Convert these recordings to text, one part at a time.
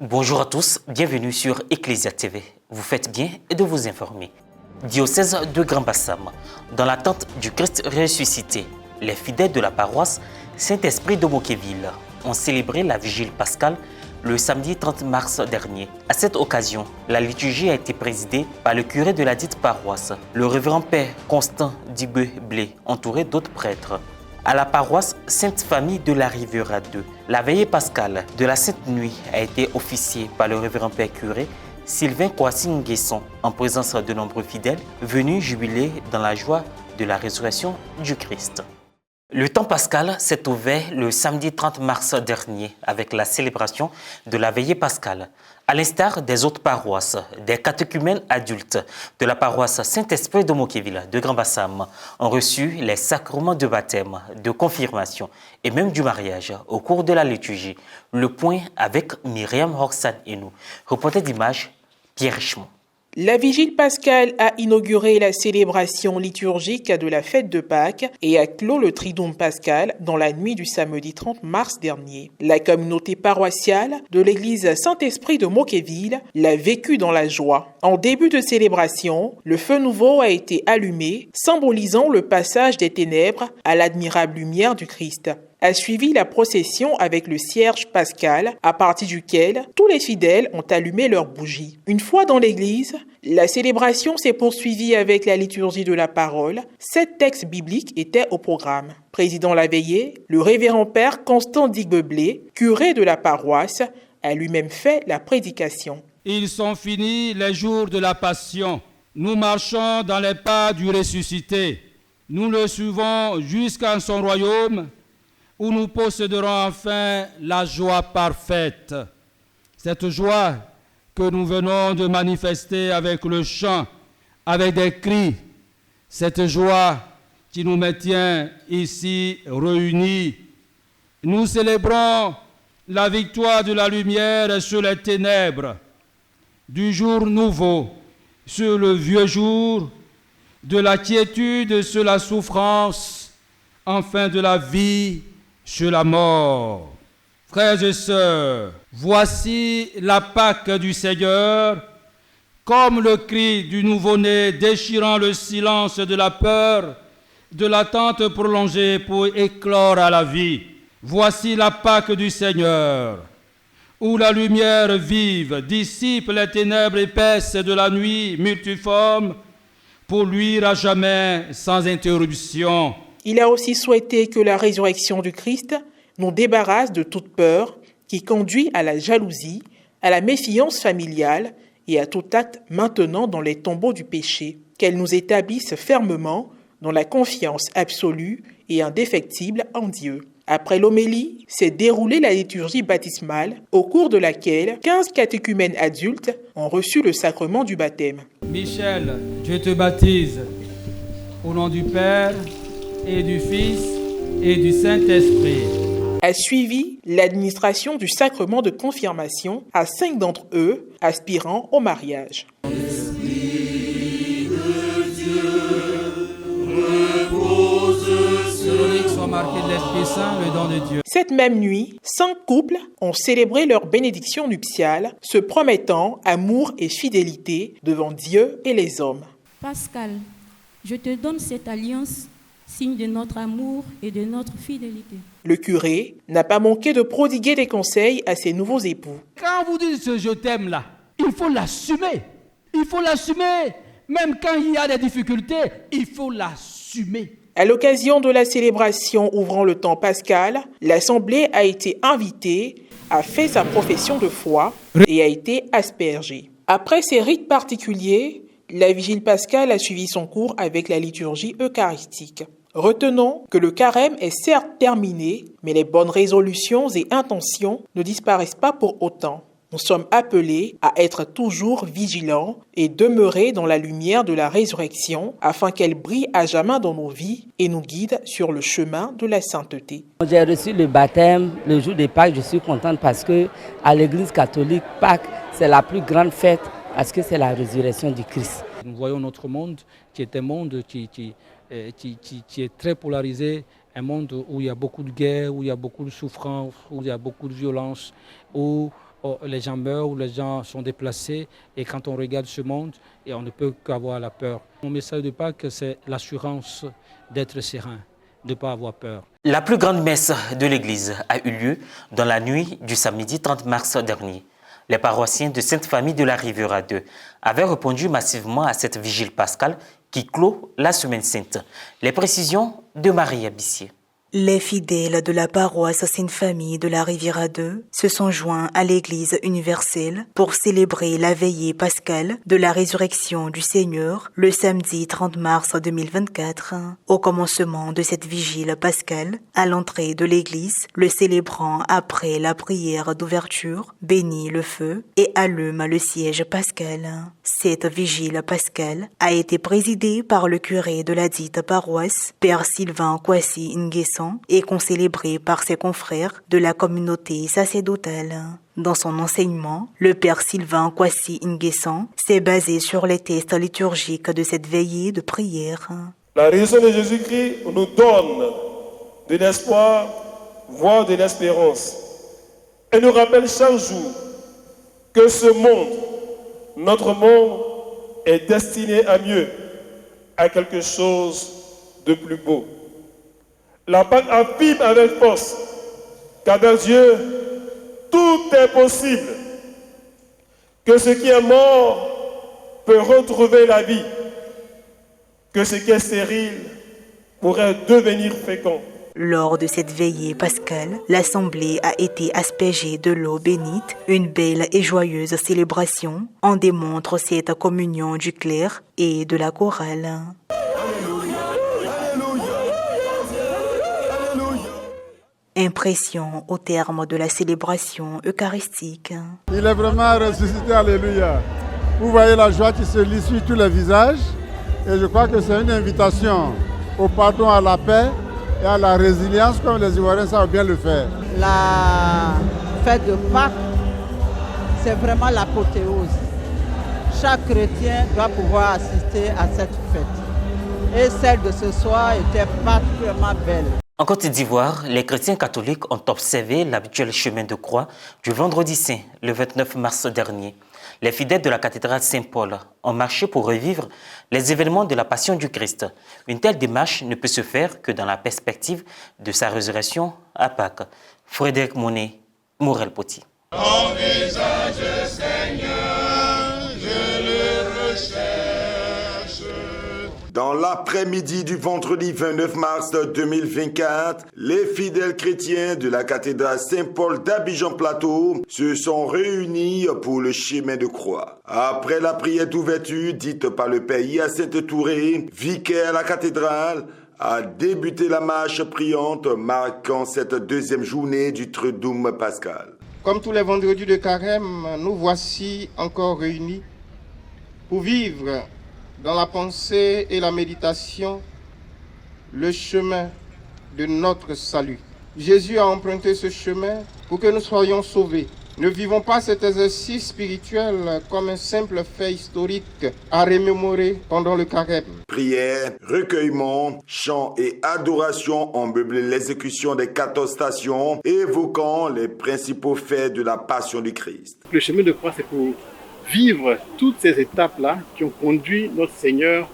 Bonjour à tous, bienvenue sur Ecclesia TV. Vous faites bien de vous informer. Diocèse de Grand-Bassam, dans l'attente du Christ ressuscité, les fidèles de la paroisse Saint-Esprit de Moquéville ont célébré la vigile pascale le samedi 30 mars dernier. À cette occasion, la liturgie a été présidée par le curé de la dite paroisse, le révérend père Constant Dibé-Blé, entouré d'autres prêtres. À la paroisse Sainte-Famille de la Riviera 2, la veillée pascale de la Sainte Nuit a été officiée par le révérend père curé Sylvain Kouassi-Nguesson, en présence de nombreux fidèles venus jubiler dans la joie de la résurrection du Christ. Le temps pascal s'est ouvert le samedi 30 mars dernier avec la célébration de la veillée pascale. À l'instar des autres paroisses, des catéchumènes adultes de la paroisse Saint-Esprit de Moquéville de Grand-Bassam ont reçu les sacrements de baptême, de confirmation et même du mariage au cours de la liturgie. Le point avec Myriam Roxane Enou, reporter d'image Pierre Richemont. La vigile pascale a inauguré la célébration liturgique de la fête de Pâques et a clos le triduum pascal dans la nuit du samedi 30 mars dernier. La communauté paroissiale de l'église Saint-Esprit de Moquéville l'a vécu dans la joie. En début de célébration, le feu nouveau a été allumé, symbolisant le passage des ténèbres à l'admirable lumière du Christ. A suivi la procession avec le cierge pascal, à partir duquel tous les fidèles ont allumé leurs bougies. Une fois dans l'église, la célébration s'est poursuivie avec la liturgie de la parole. 7 textes bibliques étaient au programme. Présidant la veillée, le révérend père Constant Dibé-Blé, curé de la paroisse, a lui-même fait la prédication. Ils sont finis les jours de la passion. Nous marchons dans les pas du ressuscité. Nous le suivons jusqu'à son royaume, où nous posséderons enfin la joie parfaite. Cette joie que nous venons de manifester avec le chant, avec des cris, cette joie qui nous maintient ici réunis. Nous célébrons la victoire de la lumière sur les ténèbres, du jour nouveau sur le vieux jour, de la quiétude sur la souffrance, enfin de la vie sur la mort. Frères et sœurs, voici la Pâque du Seigneur, comme le cri du nouveau-né déchirant le silence de la peur, de l'attente prolongée pour éclore à la vie. Voici la Pâque du Seigneur, où la lumière vive dissipe les ténèbres épaisses de la nuit multiforme pour luire à jamais sans interruption. Il a aussi souhaité que la résurrection du Christ nous débarrasse de toute peur qui conduit à la jalousie, à la méfiance familiale et à tout acte maintenant dans les tombeaux du péché. Qu'elle nous établisse fermement dans la confiance absolue et indéfectible en Dieu. Après l'homélie, s'est déroulée la liturgie baptismale, au cours de laquelle 15 catéchumènes adultes ont reçu le sacrement du baptême. Michel, je te baptise au nom du Père et du Fils et du Saint-Esprit. A suivi l'administration du sacrement de confirmation à 5 d'entre eux aspirant au mariage. Soit marqué de l'Esprit Saint, le don de Dieu. Cette même nuit, 5 couples ont célébré leur bénédiction nuptiale, se promettant amour et fidélité devant Dieu et les hommes. Pascal, je te donne cette alliance, signe de notre amour et de notre fidélité. Le curé n'a pas manqué de prodiguer des conseils à ses nouveaux époux. Quand vous dites ce je t'aime là, il faut l'assumer. Il faut l'assumer. Même quand il y a des difficultés, il faut l'assumer. À l'occasion de la célébration ouvrant le temps pascal, l'Assemblée a été invitée, a fait sa profession de foi et a été aspergée. Après ces rites particuliers, la vigile pascale a suivi son cours avec la liturgie eucharistique. Retenons que le carême est certes terminé, mais les bonnes résolutions et intentions ne disparaissent pas pour autant. Nous sommes appelés à être toujours vigilants et demeurer dans la lumière de la résurrection afin qu'elle brille à jamais dans nos vies et nous guide sur le chemin de la sainteté. J'ai reçu le baptême le jour de Pâques. Je suis contente parce que à l'église catholique, Pâques, c'est la plus grande fête parce que c'est la résurrection du Christ. Nous voyons notre monde qui est un monde qui est très polarisé, un monde où il y a beaucoup de guerres, où il y a beaucoup de souffrance, où il y a beaucoup de violence, où les gens meurent ou les gens sont déplacés. Et quand on regarde ce monde, et on ne peut qu'avoir la peur. Mon message de Pâques, c'est l'assurance d'être serein, de ne pas avoir peur. La plus grande messe de l'Église a eu lieu dans la nuit du samedi 30 mars dernier. Les paroissiens de Sainte-Famille de la Riviera 2 avaient répondu massivement à cette vigile pascale qui clôt la Semaine Sainte. Les précisions de Marie Abissier. Les fidèles de la paroisse Sainte-Famille de la Riviera 2 se sont joints à l'Église universelle pour célébrer la veillée pascale de la résurrection du Seigneur le samedi 30 mars 2024. Au commencement de cette vigile pascale, à l'entrée de l'Église, le célébrant après la prière d'ouverture bénit le feu et allume le siège pascal. Cette vigile pascale a été présidée par le curé de la dite paroisse, Père Sylvain Kwasi Nguesson, et concélébrée par ses confrères de la communauté sacerdotale. Dans son enseignement, le Père Sylvain Kwasi Nguesson s'est basé sur les textes liturgiques de cette veillée de prière. La résurrection de Jésus-Christ nous donne de l'espoir, voire de l'espérance. Elle nous rappelle chaque jour que ce monde, notre monde, est destiné à mieux, à quelque chose de plus beau. La Pâque affirme avec force qu'avec Dieu, tout est possible, que ce qui est mort peut retrouver la vie, que ce qui est stérile pourrait devenir fécond. Lors de cette veillée pascale, l'Assemblée a été aspergée de l'eau bénite. Une belle et joyeuse célébration en démontre cette communion du clerc et de la chorale. Impression au terme de la célébration eucharistique. Il est vraiment ressuscité, alléluia. Vous voyez la joie qui se lit sur tous les visages et je crois que c'est une invitation au pardon, à la paix et à la résilience comme les Ivoiriens savent bien le faire. La fête de Pâques, c'est vraiment l'apothéose. Chaque chrétien doit pouvoir assister à cette fête. Et celle de ce soir était particulièrement belle. En Côte d'Ivoire, les chrétiens catholiques ont observé l'habituel chemin de croix du vendredi saint, le 29 mars dernier. Les fidèles de la cathédrale Saint-Paul ont marché pour revivre les événements de la Passion du Christ. Une telle démarche ne peut se faire que dans la perspective de sa résurrection à Pâques. Frédéric Monet, Morel-Poti. Envisage, Seigneur, je le recherche. Dans l'après-midi du vendredi 29 mars 2024, les fidèles chrétiens de la cathédrale Saint-Paul d'Abidjan-Plateau se sont réunis pour le chemin de croix. Après la prière d'ouverture dite par le père Hyacinthe Touré, vicaire à la cathédrale, a débuté la marche priante marquant cette deuxième journée du Triduum pascal. Comme tous les vendredis de carême, nous voici encore réunis pour vivre dans la pensée et la méditation le chemin de notre salut. Jésus a emprunté ce chemin pour que nous soyons sauvés. Ne vivons pas cet exercice spirituel comme un simple fait historique à remémorer pendant le carême. Prière, recueillement, chant et adoration ont meublé l'exécution des 14 stations, évoquant les principaux faits de la Passion du Christ. Le chemin de croix, c'est pour vivre toutes ces étapes-là qui ont conduit notre Seigneur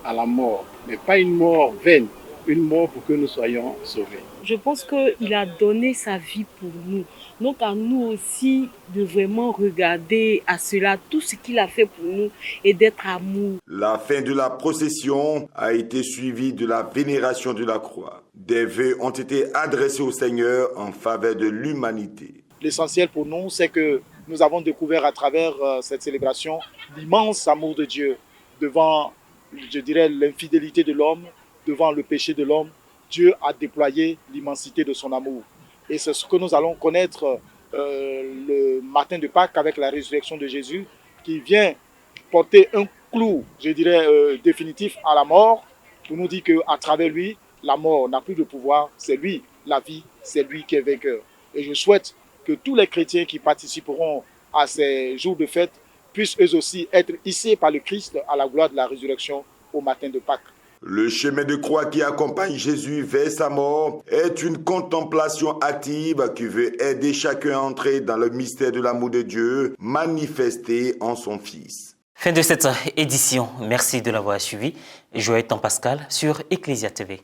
à la mort, mais pas une mort vaine, une mort pour que nous soyons sauvés. Je pense qu'il a donné sa vie pour nous. Donc à nous aussi de vraiment regarder à cela, tout ce qu'il a fait pour nous et d'être amour. La fin de la procession a été suivie de la vénération de la croix. Des vœux ont été adressés au Seigneur en faveur de l'humanité. L'essentiel pour nous, c'est que nous avons découvert à travers cette célébration l'immense amour de Dieu devant, je dirais, l'infidélité de l'homme, devant le péché de l'homme. Dieu a déployé l'immensité de son amour. Et c'est ce que nous allons connaître le matin de Pâques avec la résurrection de Jésus qui vient porter un clou, je dirais, définitif à la mort pour nous dire qu'à travers lui, la mort n'a plus de pouvoir. C'est lui, la vie, c'est lui qui est vainqueur. Et je souhaite que tous les chrétiens qui participeront à ces jours de fête puissent eux aussi être hissés par le Christ à la gloire de la résurrection au matin de Pâques. Le chemin de croix qui accompagne Jésus vers sa mort est une contemplation active qui veut aider chacun à entrer dans le mystère de l'amour de Dieu manifesté en son Fils. Fin de cette édition. Merci de l'avoir suivi. Joyeux temps pascal sur Ecclesia TV.